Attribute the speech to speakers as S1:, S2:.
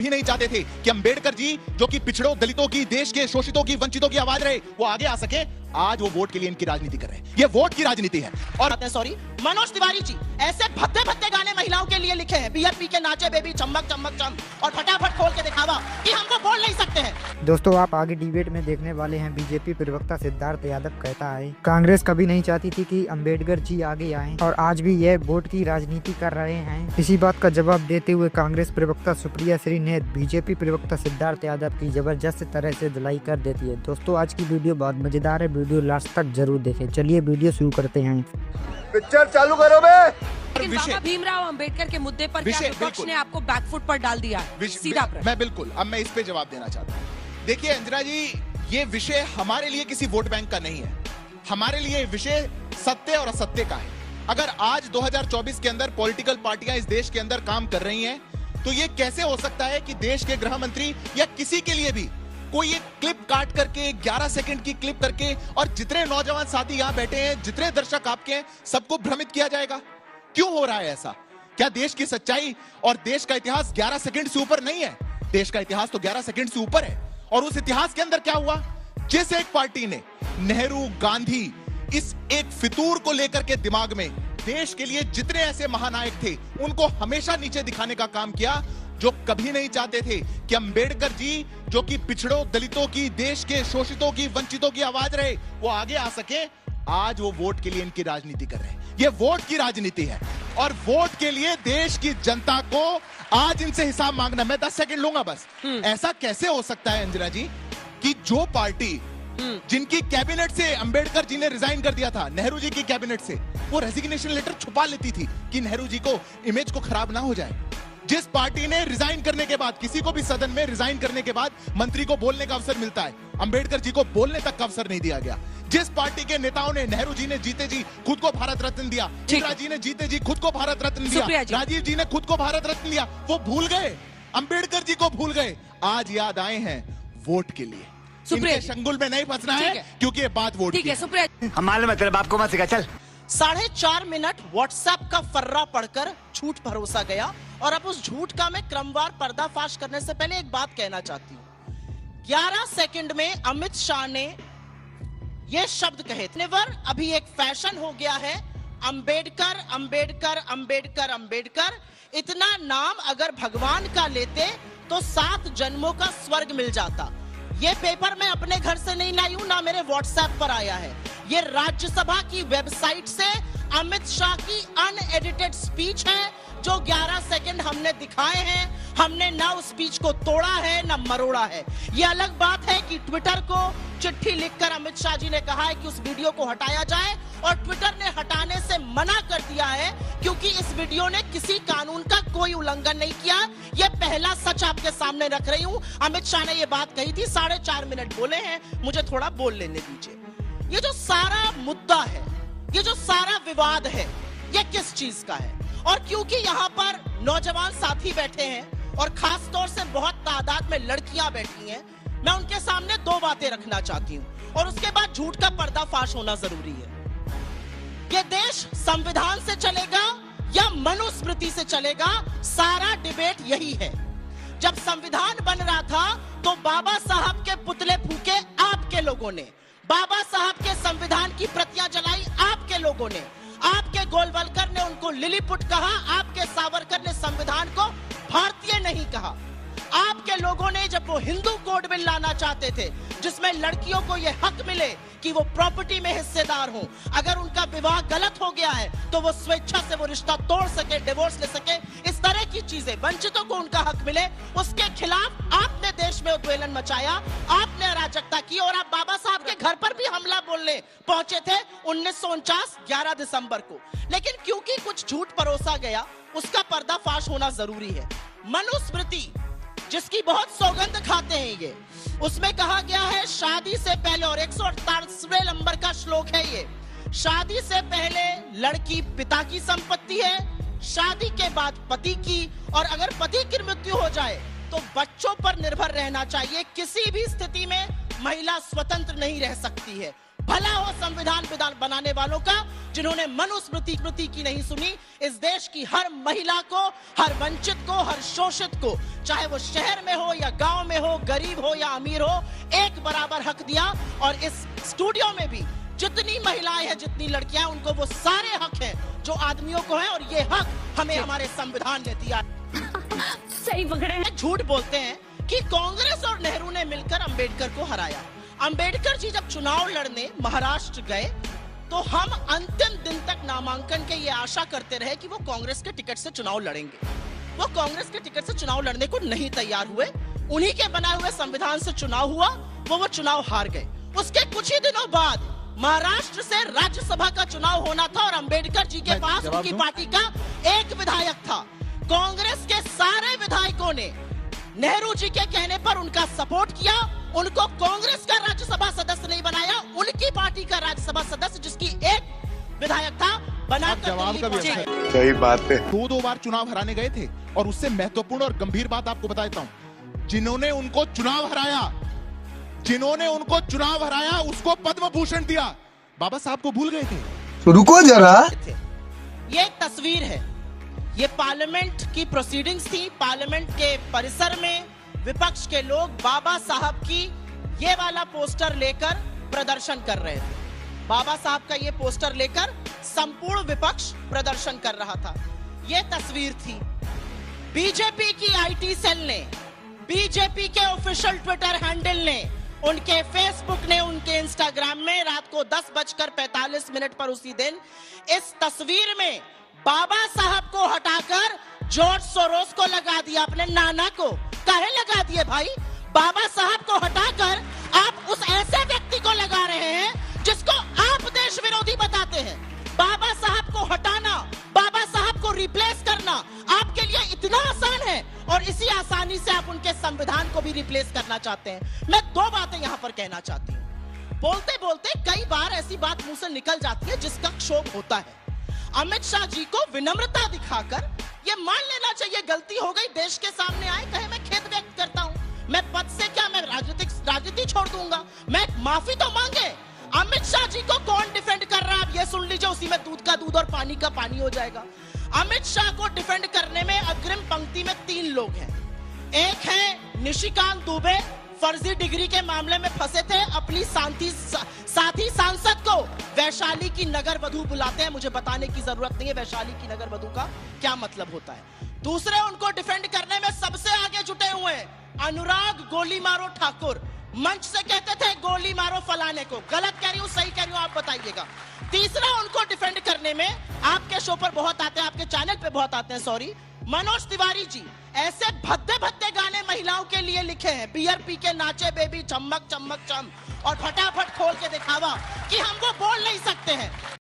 S1: भी नहीं चाहते थे कि अंबेडकर जी जो कि पिछड़ों, दलितों की, देश के शोषितों की, वंचितों की आवाज रहे, वो आगे आ सके। आज वो वोट के लिए इनकी राजनीति कर रहे हैं। ये वोट की राजनीति है। और
S2: सॉरी, मनोज तिवारी जी ऐसे भद्दे भद्दे गाने महिलाओं के लिए लिखे हैं, बियर पी के नाचे बेबी चमक चमक चम, और फटाफट खोल के दिखावा कि हम वो बोल नहीं सकते हैं।
S3: दोस्तों, आप आगे डिबेट में देखने वाले हैं। बीजेपी प्रवक्ता सिद्धार्थ यादव कहता है, कांग्रेस कभी नहीं चाहती थी कि अंबेडकर जी आगे आएं और आज भी यह वोट की राजनीति कर रहे हैं। इसी बात का जवाब देते हुए कांग्रेस प्रवक्ता सुप्रिया श्री ने बीजेपी प्रवक्ता सिद्धार्थ यादव की जबरदस्त तरह से धुलाई कर देती है। दोस्तों, आज की वीडियो बहुत मजेदार है, वीडियो लास्ट तक जरूर देखें। चलिए वीडियो शुरू करते हैं।
S4: पिक्चर चालू करो बे।
S5: लेकिन बाबा भीमराव अंबेडकर के मुद्दे पर क्या विपक्ष ने आपको बैकफुट पर डाल दिया? सीधा प्रश्न।
S1: मैं बिल्कुल, अब मैं इस पे जवाब देना चाहता हूँ। देखिए अंजना जी, ये विषय हमारे लिए किसी वोट बैंक का नहीं है। हमारे लिए विषय सत्य और असत्य का है। अगर आज 2024 के अंदर पॉलिटिकल पार्टियां इस देश के अंदर काम कर रही हैं, तो ये कैसे हो सकता है कि देश के गृह मंत्री या किसी के लिए भी कोई एक क्लिप काट करके 11 सेकंड की क्लिप करके, और जितने नौजवान साथी यहां बैठे हैं, जितने दर्शक आपके हैं, सबको भ्रमित किया जाएगा? क्यों हो रहा है ऐसा? क्या देश की सच्चाई और देश का इतिहास 11 सेकंड से ऊपर नहीं है? देश का इतिहास तो 11 सेकंड से ऊपर है। और उस इतिहास के अंदर क्या हुआ? जिस एक पार्टी ने नेहरू, गांधी, इस एक फितूर को लेकर के दिमाग में देश के लिए जितने ऐसे महानायक थे, उनको हमेशा नीचे दिखाने का काम किया, जो कभी नहीं चाहते थे कि अंबेडकर जी जो कि पिछड़ों, दलितों की, देश के शोषितों की, वंचितों की आवाज रहे, वो आगे आ सके। आज वो वोट के लिए इनकी राजनीति कर रहे हैं। ये वोट की राजनीति है और वोट के लिए देश की जनता को आज इनसे हिसाब मांगना। मैं 10 सेकंड लूंगा बस। ऐसा कैसे हो सकता है अंजना जी कि जो पार्टी जिनकी कैबिनेट से अंबेडकर जी ने रिजाइन कर दिया था, नेहरू जी की कैबिनेट से, वो रेजिग्नेशन लेटर छुपा लेती थी कि नेहरू जी को इमेज को खराब ना हो जाए। जिस पार्टी ने रिजाइन करने के बाद, किसी को भी सदन में रिजाइन करने के बाद मंत्री को बोलने का अवसर मिलता है, अंबेडकर जी को बोलने तक का अवसर नहीं दिया गया। जिस पार्टी के नेताओं ने, नेहरू जी ने जीते जी खुद को भारत रत्न दिया, इंदिरा जी ने जीते जी खुद को भारत रत्न दिया, राजीव जी ने खुद को भारत रत्न दिया, वो भूल गए, अंबेडकर जी को भूल गए। आज याद आए हैं वोट के लिए। इनके शंगुल में नहीं फंसना है, क्योंकि ये बात वोट की है।
S5: सुप्रिया,
S4: हम मालूम है तेरे बाप को मत सिखा, चल।
S2: 4.5 मिनट व्हाट्सएप का फर्रा पढ़कर झूठ भरोसा गया, और अब उस झूठ का मैं क्रमवार पर्दाफाश करने से पहले एक बात कहना चाहती हूं। 11 सेकंड में अमित शाह ने यह शब्द कहे थे। अभी एक फैशन हो गया है, अंबेडकर अंबेडकर अंबेडकर अंबेडकर। इतना नाम अगर भगवान का लेते तो 7 जन्मों का स्वर्ग मिल जाता। ये पेपर मैं अपने घर से नहीं लाई हूं, ना मेरे व्हाट्सएप पर आया है। ये राज्यसभा की वेबसाइट से अमित शाह की अनएडिटेड स्पीच है, जो 11 सेकंड हमने दिखाए हैं। हमने ना उस स्पीच को तोड़ा है ना मरोड़ा है। ये अलग बात है कि ट्विटर को चिट्ठी लिखकर अमित शाह जी ने कहा है कि उस वीडियो को हटाया जाए, और ट्विटर ने हटाने से मना कर दिया है, क्योंकि इस वीडियो ने किसी कानून का कोई उल्लंघन नहीं किया। ये पहला सच आपके सामने रख रही हूं। अमित शाह ने ये बात कही थी, 4.5 मिनट बोले हैं, मुझे थोड़ा बोल लेने दीजिए। ये जो सारा मुद्दा है, ये जो सारा विवाद है, ये किस चीज का है? और क्योंकि यहाँ पर नौजवान साथी बैठे हैं और खास तौर से बहुत तादाद में लड़कियां बैठी हैं, मैं उनके सामने 2 बातें रखना चाहती हूं, और उसके बाद झूठ का पर्दाफाश होना जरूरी है। ये देश संविधान से चलेगा या मनुस्मृति से चलेगा? सारा डिबेट यही है। जब संविधान बन रहा था तो बाबा साहब के पुतले फूके आपके लोगों ने, बाबा साहब के संविधान की प्रतियां जलाई आपके लोगों ने, आपके गोलवलकर ने उनको लिलीपुट कहा, आपके सावरकर ने संविधान को भारतीय नहीं कहा। आपके लोगों ने जब वो हिंदू कोड बिल लाना चाहते थे, जिसमें लड़कियों को ये हक मिले कि वो प्रॉपर्टी में हिस्सेदार हो, अगर उनका विवाह गलत हो गया है तो वो स्वेच्छा से वो रिश्ता तोड़ सके, डिवोर्स ले सके, इस तरह की चीजें, वंचितों को उनका हक मिले, उसके खिलाफ आपने देश में उद्वेलन मचाया, आपने अराजकता की, और आप बाबा साहब के घर पर भी हमला बोलने पहुंचे थे 1949 11 दिसंबर को। लेकिन क्योंकि कुछ झूठ परोसा गया, उसका पर्दाफाश होना जरूरी है। मनुस्मृति, जिसकी बहुत सौगंध खाते हैं ये, उसमें कहा गया है शादी से पहले, और 148वें नंबर का श्लोक है ये, शादी से पहले लड़की पिता की संपत्ति है, शादी के बाद पति की, और अगर पति की मृत्यु हो जाए तो बच्चों पर निर्भर रहना चाहिए। किसी भी स्थिति में महिला स्वतंत्र नहीं रह सकती है। भला हो संविधान बनाने वालों का, जिन्होंने मनुस्मृति की नहीं सुनी। इस देश की हर महिला को, हर वंचित को, हर शोषित को, चाहे वो शहर में हो या गांव में हो, गरीब हो या अमीर हो, एक बराबर हक दिया। और इस स्टूडियो में भी जितनी महिलाएं हैं, जितनी लड़कियां हैं, उनको वो सारे हक हैं जो आदमियों को हैं, और ये हक हमें हमारे संविधान ने दिया।
S5: सही पकड़े।
S2: झूठ बोलते हैं कि कांग्रेस और नेहरू ने मिलकर अंबेडकर को हराया। अंबेडकर जी जब चुनाव लड़ने महाराष्ट्र गए तो हम अंतिम दिन तक नामांकन के ये आशा करते रहे कि वो कांग्रेस के टिकट से चुनाव लड़ेंगे। वो कांग्रेस के टिकट से चुनाव लड़ने को नहीं तैयार हुए। उन्हीं के बनाए हुए संविधान से चुनाव हुआ, वो चुनाव हार गए। उसके कुछ ही दिनों बाद महाराष्ट्र से राज्यसभा का चुनाव होना था और अंबेडकर जी के पास उनकी पार्टी का एक विधायक था। कांग्रेस के सारे विधायकों ने नेहरू जी के कहने पर उनका सपोर्ट किया, उनको कांग्रेस का राज्यसभा सदस्य नहीं बनाया, उनकी पार्टी का राज्यसभा सदस्य, जिसकी एक विधायक था, बनाकर
S1: जवाब का भी
S4: सही बात है।
S1: दो बार चुनाव हराने गए थे। और उससे महत्वपूर्ण और गंभीर बात आपको बता देता हूं, जिन्होंने उनको चुनाव हराया उसको पद्म भूषण दिया। बाबा साहब को भूल गए थे।
S4: रुको जरा,
S2: ये एक तस्वीर है, ये पार्लियामेंट की प्रोसीडिंग्स थी। पार्लियामेंट के परिसर में विपक्ष के लोग बाबा साहब की ये वाला पोस्टर लेकर प्रदर्शन कर रहे थे। बाबा साहब का ये पोस्टर लेकर संपूर्ण विपक्ष प्रदर्शन कर रहा था। ये तस्वीर थी। बीजेपी की आईटी सेल ने, बीजेपी के ऑफिशियल ट्विटर हैंडल ने, उनके फेसबुक ने, उनके इंस्टाग्राम में रात को 10:45 पर उसी दिन इस तस्वीर में बाबा साहब को हटाकर जॉर्ज सोरोस को लगा दिया, अपने नाना को। काहे लगा दिए भाई? बाबा साहब को हटाकर आप उस ऐसे व्यक्ति को लगा रहे हैं जिसको आप देश विरोधी बताते हैं। बाबा साहब को हटाना, बाबा साहब को रिप्लेस करना आपके लिए इतना आसान है, और इसी आसानी से आप उनके संविधान को भी रिप्लेस करना चाहते हैं। मैं दो बातें यहां पर कहना चाहती हूं। बोलते बोलते कई बार ऐसी बात मुंह से निकल जाती है जिसका क्षोभ होता है। अमित शाह जी को विनम्रता दिखाकर ये मान लेना चाहिए गलती हो गई, देश के सामने आए, कहे मैं खेद व्यक्त करता हूं, मैं पद से क्या, मैं राजनीति छोड़ दूंगा, मैं माफी तो मांगे। अमित शाह जी को कौन डिफेंड कर रहा है आप ये सुन लीजिए, उसी में दूध का दूध और पानी का पानी हो जाएगा। अमित शाह को डिफेंड करने में अग्रिम पंक्ति में 3 लोग हैं। एक है निशिकांत दुबे, फर्जी डिग्री के मामले में फंसे थे, अपनी साथी सांसद को वैशाली की नगर वधू बुलाते हैं। मुझे बताने की जरूरत नहीं है वैशाली की नगर वधू का क्या मतलब होता है। दूसरे उनको डिफेंड करने में सबसे आगे जुटे हुए अनुराग गोली मारो ठाकुर, मंच से कहते थे गोली मारो फलाने को। गलत कह रही हूं, सही कह रही हूं, आप बताइएगा। तीसरा उनको डिफेंड करने में आपके शो पर बहुत आते हैं, आपके चैनल पे बहुत आते हैं, सॉरी, मनोज तिवारी जी। ऐसे भद्दे भद्दे गाने महिलाओं के लिए लिखे हैं, बियर पी के नाचे बेबी चमक चमक चम, और फटाफट खोल के दिखावा कि हम वो बोल नहीं सकते हैं।